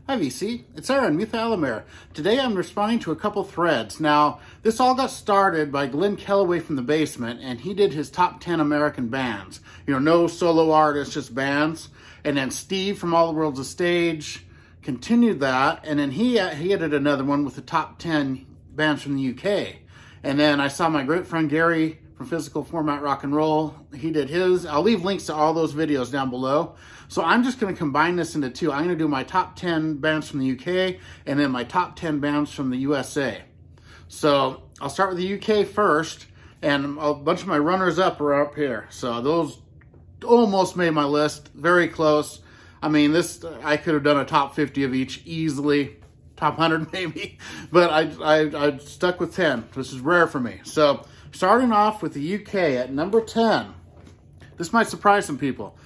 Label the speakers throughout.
Speaker 1: Hi VC, it's Aaron, Muthalamere. Today I'm responding to a couple threads. Now, this all got started by Glen from the Basement, and he did his top 10 American bands. You know, no solo artists, just bands. And then Steve from All the World's a Stage continued that, and then he added another one with the top 10 bands from the UK. And then I saw my great friend Gary from Physical Format Rock and Roll. He did his. I'll leave links to all those videos down below. So I'm just going to combine this into two. I'm going to do my top 10 bands from the UK and then my top 10 bands from the USA. So I'll start with the UK first, and a bunch of my runners-up are up here. So those almost made my list, very close. I mean, this, I could have done a top 50 of each easily, top 100 maybe, but I stuck with 10. This is rare for me. So starting off with the UK at number 10. This might surprise some people.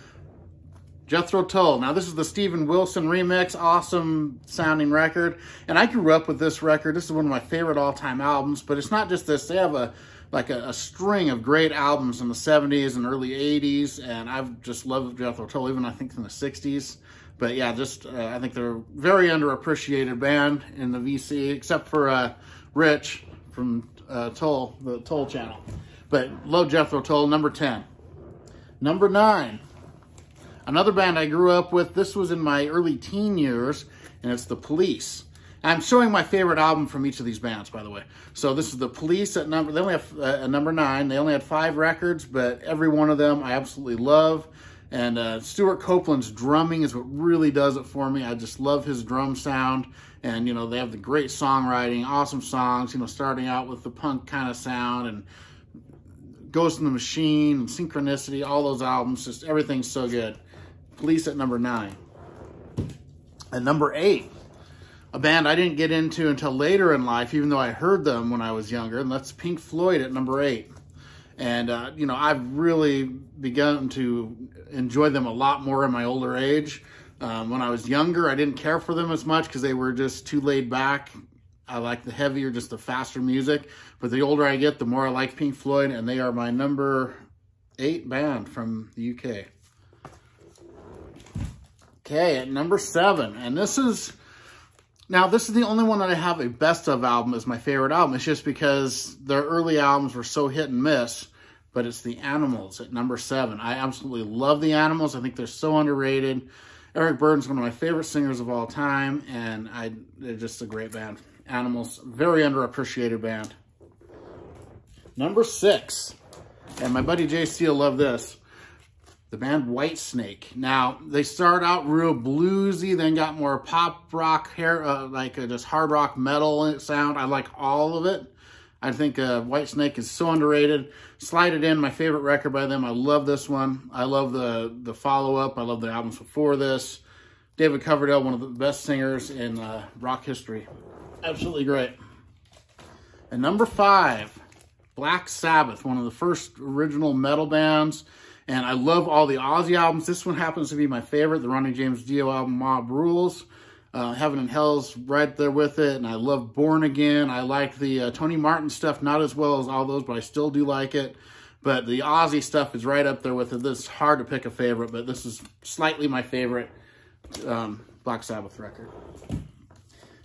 Speaker 1: Jethro Tull. Now, this is the Steven Wilson remix, awesome sounding record. And I grew up with this record. This is one of my favorite all-time albums, but it's not just this. They have a string of great albums in the 70s and early 80s, and I've just loved Jethro Tull, even I think in the 60s. But yeah, just I think they're a very underappreciated band in the VC, except for Rich from Tull, the Tull channel. But love Jethro Tull, number 10. Number 9. Another band I grew up with. This was in my early teen years, and it's The Police. I'm showing my favorite album from each of these bands, by the way. So this is The Police at number, they only have number 9. They only had 5 records, but every one of them I absolutely love. And Stuart Copeland's drumming is what really does it for me. I just love his drum sound. And, you know, they have the great songwriting, awesome songs, you know, starting out with the punk kind of sound and Ghost in the Machine, and Synchronicity, all those albums, just everything's so good. Police at number 9. At number 8, a band I didn't get into until later in life, even though I heard them when I was younger, and that's Pink Floyd at number 8. And, you know, I've really begun to enjoy them a lot more in my older age. When I was younger, I didn't care for them as much because they were just too laid back. I like the heavier, just the faster music. But the older I get, the more I like Pink Floyd, and they are my number 8 band from the UK. Okay, at number 7, and this is the only one that I have a best of album as my favorite album. It's just because their early albums were so hit and miss, but it's the Animals at number 7. I absolutely love the Animals. I think they're so underrated. Eric Burdon's one of my favorite singers of all time, and they're just a great band. Animals, very underappreciated band. Number 6, and my buddy JC will love this. The band Whitesnake. Now, they start out real bluesy, then got more pop rock, just hard rock metal sound. I like all of it. I think Whitesnake is so underrated. Slide It In, my favorite record by them. I love this one. I love the follow-up. I love the albums before this. David Coverdale, one of the best singers in rock history. Absolutely great. And number 5, Black Sabbath, one of the first original metal bands. And I love all the Ozzy albums. This one happens to be my favorite, the Ronnie James Dio album, Mob Rules. Heaven and Hell's right there with it. And I love Born Again. I like the Tony Martin stuff, not as well as all those, but I still do like it. But the Ozzy stuff is right up there with it. This is hard to pick a favorite, but this is slightly my favorite Black Sabbath record.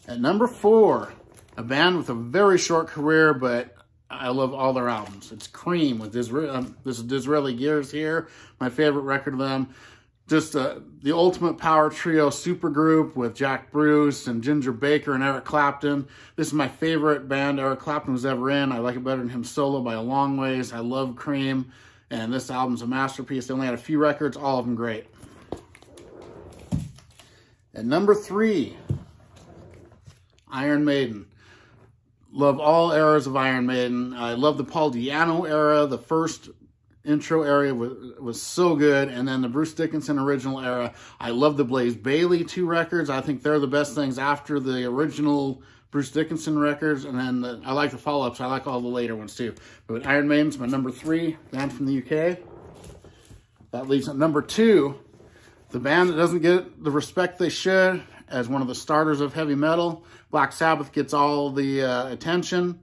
Speaker 1: At number 4, a band with a very short career, but I love all their albums. It's Cream with this is Disraeli Gears here, my favorite record of them. Just the ultimate power trio supergroup with Jack Bruce and Ginger Baker and Eric Clapton. This is my favorite band Eric Clapton was ever in. I like it better than him solo by a long ways. I love Cream, and this album's a masterpiece. They only had a few records, all of them great. At number 3, Iron Maiden. Love all eras of Iron Maiden. I love the Paul Di'Anno era. The first intro area was so good. And then the Bruce Dickinson original era. I love the Blaze Bayley 2 records. I think they're the best things after the original Bruce Dickinson records. And then I like the follow-ups. I like all the later ones too. But Iron Maiden's my number 3 band from the UK. That leaves at number 2, the band that doesn't get the respect they should as one of the starters of heavy metal. Black Sabbath gets all the attention.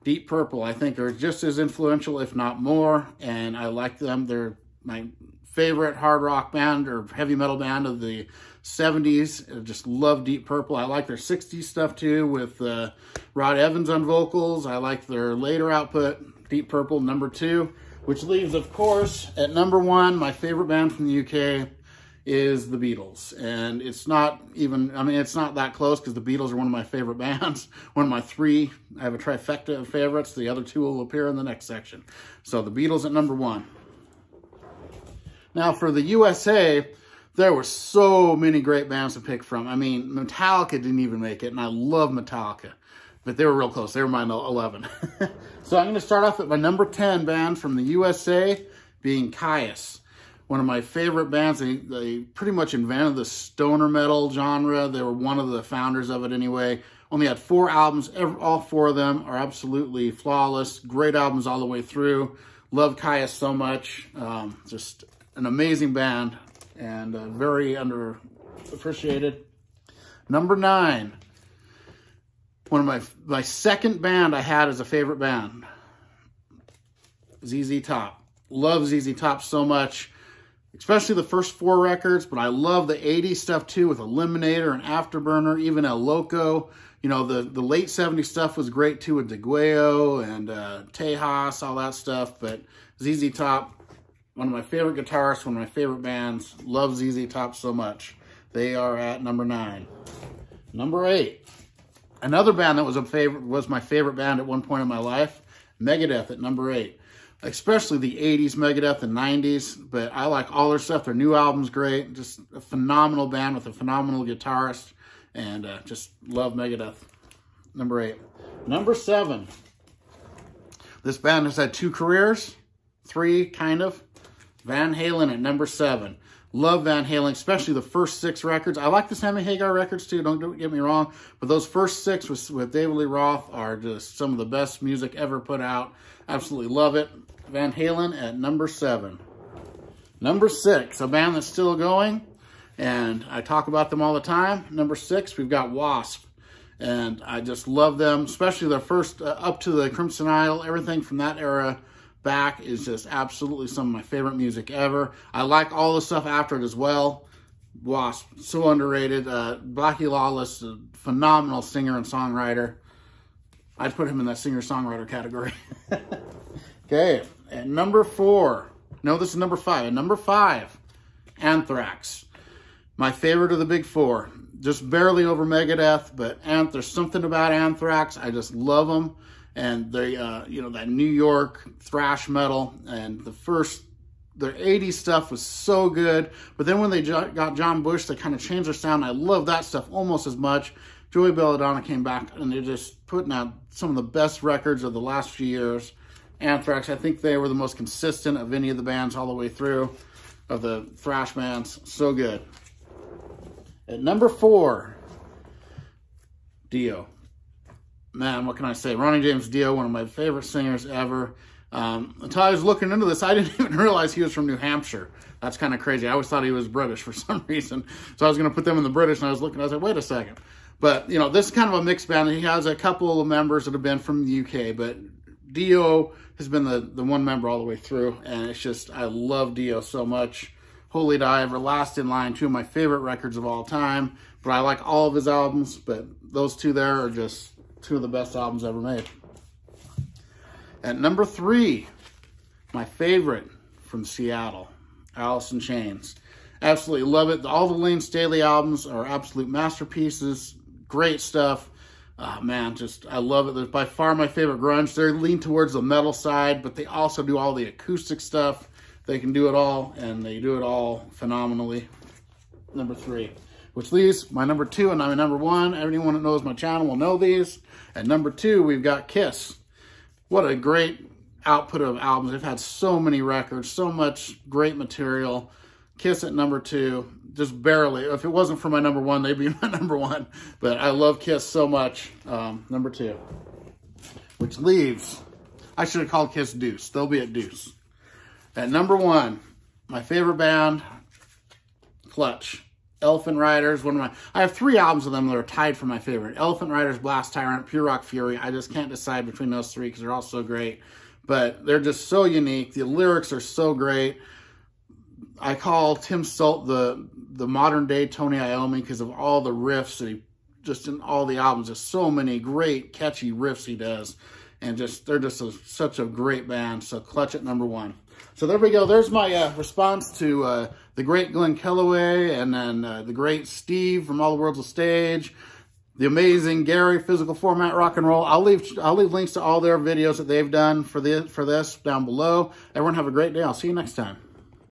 Speaker 1: Deep Purple, I think, are just as influential, if not more, and I like them. They're my favorite hard rock band or heavy metal band of the 70s. I just love Deep Purple. I like their 60s stuff too with Rod Evans on vocals. I like their later output, Deep Purple, number 2. Which leaves, of course, at number 1, my favorite band from the UK is the Beatles. And it's not even, I mean, it's not that close because the Beatles are one of my favorite bands. One of my 3, I have a trifecta of favorites. The other 2 will appear in the next section. So the Beatles at number 1. Now for the USA, there were so many great bands to pick from. I mean, Metallica didn't even make it, and I love Metallica. But they were real close. They were my 11. So I'm going to start off with my number 10 band from the USA, being Caius. One of my favorite bands. They pretty much invented the stoner metal genre. They were one of the founders of it anyway. Only had 4 albums. All 4 of them are absolutely flawless. Great albums all the way through. Love Caius so much. Just an amazing band and very underappreciated. Number 9. One of my second band I had as a favorite band. ZZ Top. Love ZZ Top so much. Especially the first 4 records, but I love the 80s stuff too with Eliminator and Afterburner, even El Loco. You know, the late 70s stuff was great too with DeGuello and Tejas, all that stuff. But ZZ Top, one of my favorite guitarists, one of my favorite bands. Love ZZ Top so much. They are at number 9. Number 8. Another band that was my favorite band at one point in my life, Megadeth at number 8. Especially the 80s Megadeth and 90s, but I like all their stuff. Their new album's great. Just a phenomenal band with a phenomenal guitarist, and just love Megadeth. Number 8. Number 7. This band has had 2 careers, 3 kind of. Van Halen at number 7. Love Van Halen, especially the first 6 records. I like the Sammy Hagar records too, don't get me wrong. But those first 6 with David Lee Roth are just some of the best music ever put out. Absolutely love it. Van Halen at number 7. Number 6, a band that's still going. And I talk about them all the time. Number 6, we've got Wasp. And I just love them, especially their first, up to the Crimson Isle, everything from that era back is just absolutely some of my favorite music ever. I like all the stuff after it as well. Wasp, so underrated. Blackie Lawless, a phenomenal singer and songwriter. I'd put him in that singer-songwriter category. Okay, at number 4. No, this is number 5. At number 5, Anthrax. My favorite of the big 4. Just barely over Megadeth, but there's something about Anthrax. I just love them. And they, you know, that New York thrash metal, and their 80s stuff was so good. But then when they got John Bush, they kind of changed their sound. I love that stuff almost as much. Joey Belladonna came back, and they're just putting out some of the best records of the last few years. Anthrax, I think they were the most consistent of any of the bands all the way through, of the thrash bands. So good. At number 4, Dio. Man, what can I say? Ronnie James Dio, one of my favorite singers ever. Until I was looking into this, I didn't even realize he was from New Hampshire. That's kind of crazy. I always thought he was British for some reason. So I was going to put them in the British, and I was looking, I was like, wait a second. But, you know, this is kind of a mixed band. He has a couple of members that have been from the UK, but Dio has been the one member all the way through, and it's just, I love Dio so much. Holy Diver, Last in Line, 2 of my favorite records of all time. But I like all of his albums, but those 2 there are just 2 of the best albums ever made. At number 3, my favorite from Seattle, Allison Chains. Absolutely love it. All the Lane Staley albums are absolute masterpieces. Great stuff. Man, just, I love it. They're by far my favorite grunge. They lean towards the metal side, but they also do all the acoustic stuff. They can do it all, and they do it all phenomenally. Number 3. Which leaves my number 2 and my number 1. Everyone that knows my channel will know these. At number 2, we've got Kiss. What a great output of albums. They've had so many records, so much great material. Kiss at number 2, just barely. If it wasn't for my number 1, they'd be my number 1. But I love Kiss so much. Number 2. Which leaves, I should have called Kiss Deuce. They'll be at Deuce. At number 1, my favorite band, Clutch. Elephant Riders, I have 3 albums of them that are tied for my favorite. Elephant Riders, Blast Tyrant, Pure Rock Fury. I just can't decide between those 3 because they're all so great. But they're just so unique. The lyrics are so great. I call Tim Sult the modern day Tony Iommi because of all the riffs that he just in all the albums. There's so many great catchy riffs he does, and they're just such a great band. So Clutch at #1. So there we go. There's my response to the great Glen Kellaway, and then the great Steve from All the World's a Stage, the amazing Gary, Physical Format Rock and Roll. I'll leave links to all their videos that they've done for this down below. Everyone have a great day. I'll see you next time.